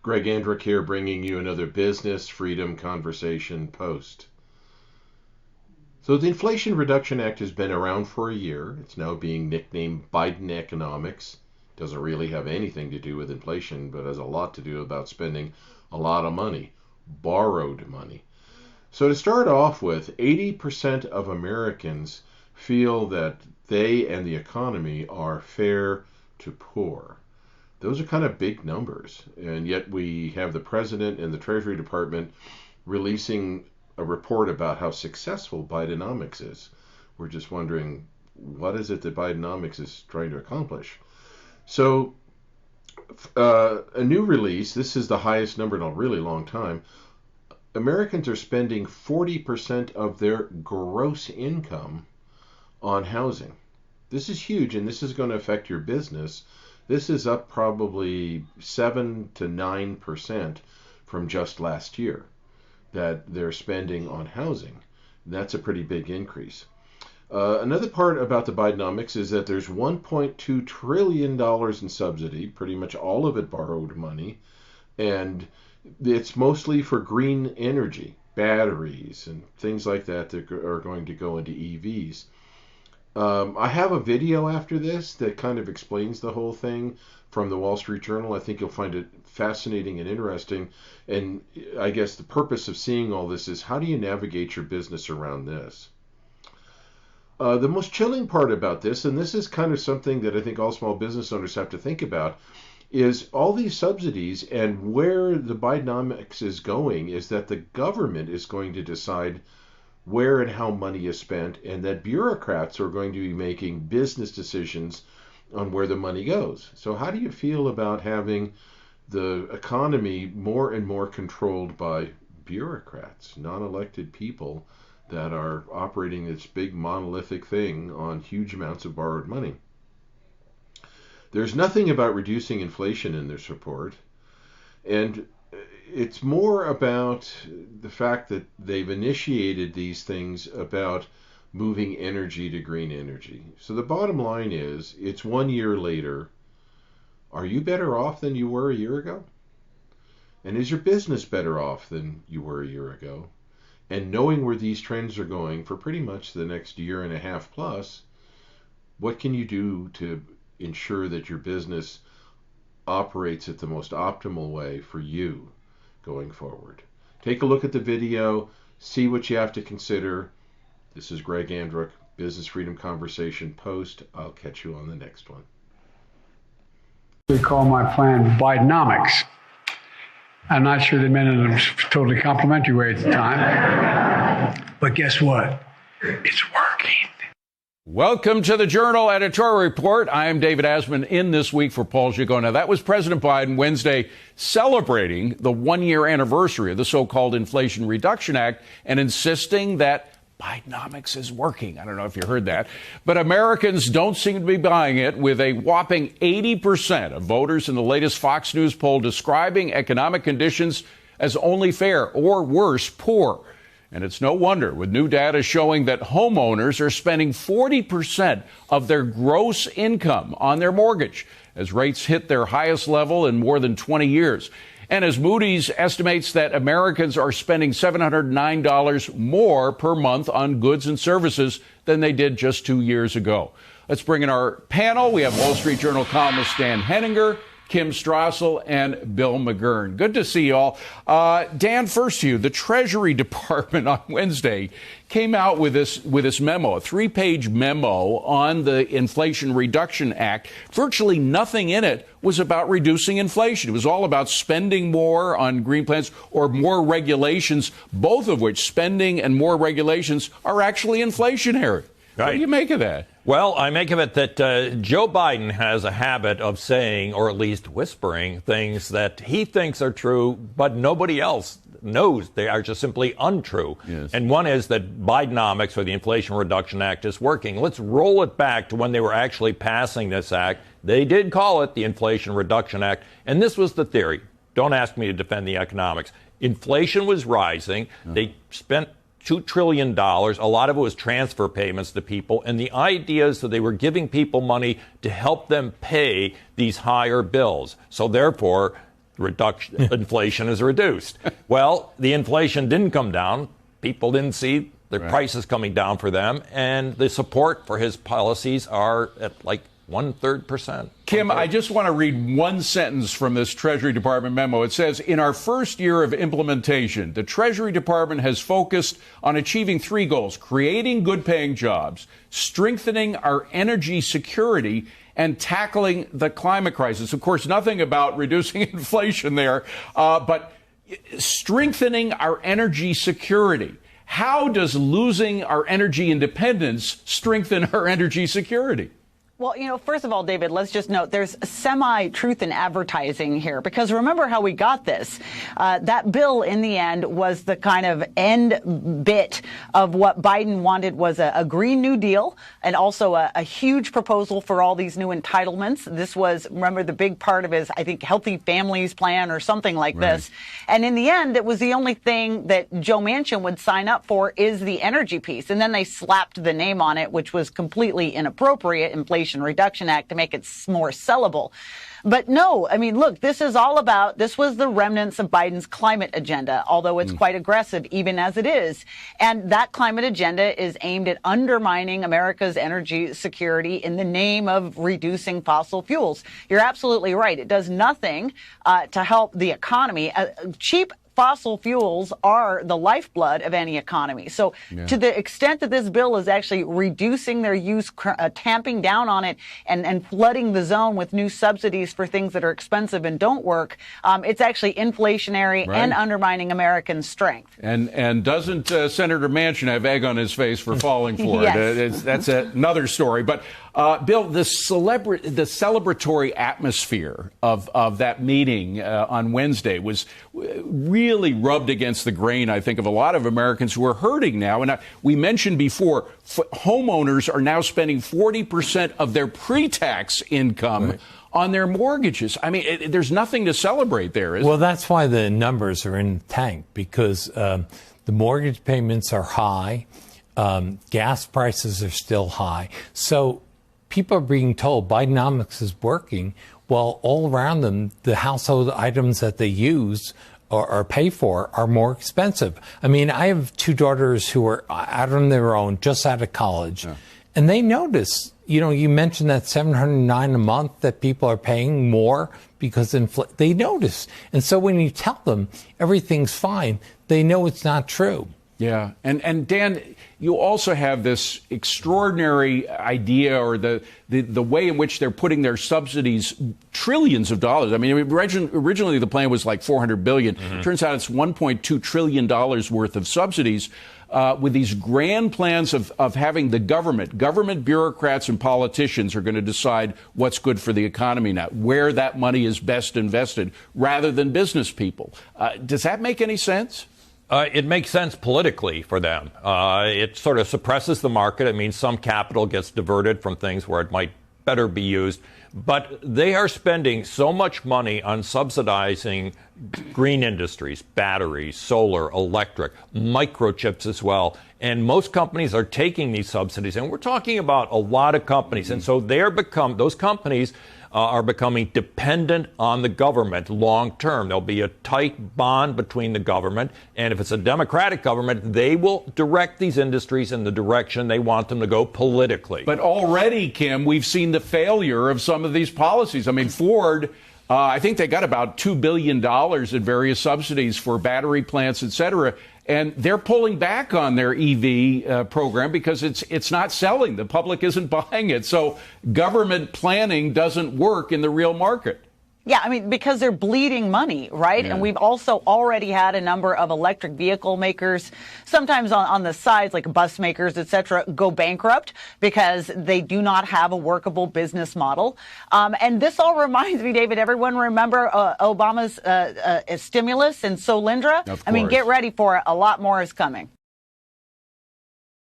Greg Andrick here, bringing you another Business Freedom Conversation post. So the Inflation Reduction Act has been around for a year. It's now being nicknamed Biden economics. Doesn't really have anything to do with inflation, but has a lot to do about spending a lot of money, borrowed money. So to start off with, 80% of Americans feel that they and the economy are fair to poor. Those are kind of big numbers, and yet we have the President and the Treasury Department releasing a report about how successful Bidenomics is. We're just wondering, what is it that Bidenomics is trying to accomplish? So a new release, this is the highest number in a really long time. Americans are spending 40% of their gross income on housing. This is huge, and this is going to affect your business. This is up probably 7 to 9% from just last year that they're spending on housing. That's a pretty big increase. Another part about the Bidenomics is that there's $1.2 trillion in subsidy, pretty much all of it borrowed money, and it's mostly for green energy, batteries, and things like that are going to go into EVs. I have a video after this that kind of explains the whole thing from the Wall Street Journal. I think you'll find it fascinating and interesting. And I guess the purpose of seeing all this is, how do you navigate your business around this? The most chilling part about this, and this is kind of something that I think all small business owners have to think about, is all these subsidies, and where the Bidenomics is going is that the government is going to decide where and how money is spent, and that bureaucrats are going to be making business decisions on where the money goes. So how do you feel about having the economy more and more controlled by bureaucrats, non-elected people that are operating this big monolithic thing on huge amounts of borrowed money? There's nothing about reducing inflation in this report, and it's more about the fact that they've initiated these things about moving energy to green energy. So the bottom line is, it's 1 year later. Are you better off than you were a year ago? And is your business better off than you were a year ago? And knowing where these trends are going for pretty much the next year and a half plus, what can you do to ensure that your business operates at the most optimal way for you going forward? Take a look at the video, see what you have to consider. This is Greg Andrick, Business Freedom Conversation post. I'll catch you on the next one. We call my plan Bidenomics. I'm not sure they meant it in a totally complimentary way at the time. But guess what? It's working. Welcome to the Journal Editorial Report. I am David Asman in this week for Paul Gigot. Now, that was President Biden Wednesday celebrating the 1-year anniversary of the so-called Inflation Reduction Act and insisting that Bidenomics is working. I don't know if you heard that, but Americans don't seem to be buying it, with a whopping 80% of voters in the latest Fox News poll describing economic conditions as only fair, or worse, poor. And it's no wonder, with new data showing that homeowners are spending 40% of their gross income on their mortgage as rates hit their highest level in more than 20 years. And as Moody's estimates that Americans are spending $709 more per month on goods and services than they did just 2 years ago. Let's bring in our panel. We have Wall Street Journal columnist Dan Henninger, Kim Strassel, and Bill McGurn. Good to see you all. Dan, first to you. The Treasury Department on Wednesday came out with this memo, a 3-page memo on the Inflation Reduction Act. Virtually nothing in it was about reducing inflation. It was all about spending more on green plans or more regulations, both of which, spending and more regulations, are actually inflationary. Right. What do you make of that? Well, I make of it that Joe Biden has a habit of saying, or at least whispering, things that he thinks are true, but nobody else knows they are just simply untrue. Yes. And one is that Bidenomics, or the Inflation Reduction Act, is working. Let's roll it back to when they were actually passing this act. They did call it the Inflation Reduction Act, and this was the theory. Don't ask me to defend the economics. Inflation was rising. They spent $2 trillion. A lot of it was transfer payments to people. And the idea is that they were giving people money to help them pay these higher bills. So therefore, inflation is reduced. Well, the inflation didn't come down. People didn't see the prices coming down for them, and the support for his policies are at like 1/3%. Kim, I just want to read one sentence from this Treasury Department memo. It says, in our first year of implementation, the Treasury Department has focused on achieving 3 goals: creating good-paying jobs, strengthening our energy security, and tackling the climate crisis. Of course, nothing about reducing inflation there, but strengthening our energy security. How does losing our energy independence strengthen our energy security? Well, first of all, David, let's just note there's semi-truth in advertising here, because remember how we got this. That bill in the end was the kind of end bit of what Biden wanted was a Green New Deal and also a huge proposal for all these new entitlements. This was, remember, the big part of his, I think, Healthy Families Plan or something like this. And in the end, it was the only thing that Joe Manchin would sign up for is the energy piece. And then they slapped the name on it, which was completely inappropriate, Inflation Reduction Act, to make it more sellable. But no, I mean, look, this was the remnants of Biden's climate agenda, although it's quite aggressive even as it is. And that climate agenda is aimed at undermining America's energy security in the name of reducing fossil fuels. You're absolutely right. It does nothing to help the economy. Cheap fossil fuels are the lifeblood of any economy. So to the extent that this bill is actually reducing their use, tamping down on it, and flooding the zone with new subsidies for things that are expensive and don't work, it's actually inflationary and undermining American strength. And doesn't Senator Manchin have egg on his face for falling for it? That's another story. But Bill, the celebratory atmosphere of that meeting on Wednesday was really rubbed against the grain, I think, of a lot of Americans who are hurting now. And we mentioned before, homeowners are now spending 40% of their pre-tax income on their mortgages. I mean, there's nothing to celebrate there, is there? Well, that's why the numbers are in the tank, because the mortgage payments are high, gas prices are still high. So people are being told Bidenomics is working, while all around them, the household items that they use or pay for are more expensive. I mean, I have 2 daughters who are out on their own, just out of college, and they notice, you mentioned that $709 a month that people are paying more because they notice. And so when you tell them everything's fine, they know it's not true. Yeah. And Dan, you also have this extraordinary idea, or the way in which they're putting their subsidies, trillions of dollars. I mean, originally the plan was like $400 billion. Turns out it's $1.2 trillion worth of subsidies, with these grand plans of having the government bureaucrats and politicians are going to decide what's good for the economy now, where that money is best invested, rather than business people. Does that make any sense? It makes sense politically for them. It sort of suppresses the market. It means some capital gets diverted from things where it might better be used. But they are spending so much money on subsidizing green industries, batteries, solar, electric, microchips as well. And most companies are taking these subsidies. And we're talking about a lot of companies. And so those companies are becoming dependent on the government long term. There'll be a tight bond between the government, and if it's a Democratic government, they will direct these industries in the direction they want them to go politically. But already, Kim, we've seen the failure of some of these policies. I mean, Ford, I think they got about $2 billion in various subsidies for battery plants, et cetera. And they're pulling back on their EV program because it's not selling. The public isn't buying it. So government planning doesn't work in the real market. Yeah, I mean, because they're bleeding money, right? Yeah. And we've also already had a number of electric vehicle makers, sometimes on the sides, like bus makers, et cetera, go bankrupt because they do not have a workable business model. And this all reminds me, David, everyone remember Obama's stimulus and Solyndra? Of course. I mean, get ready for it. A lot more is coming.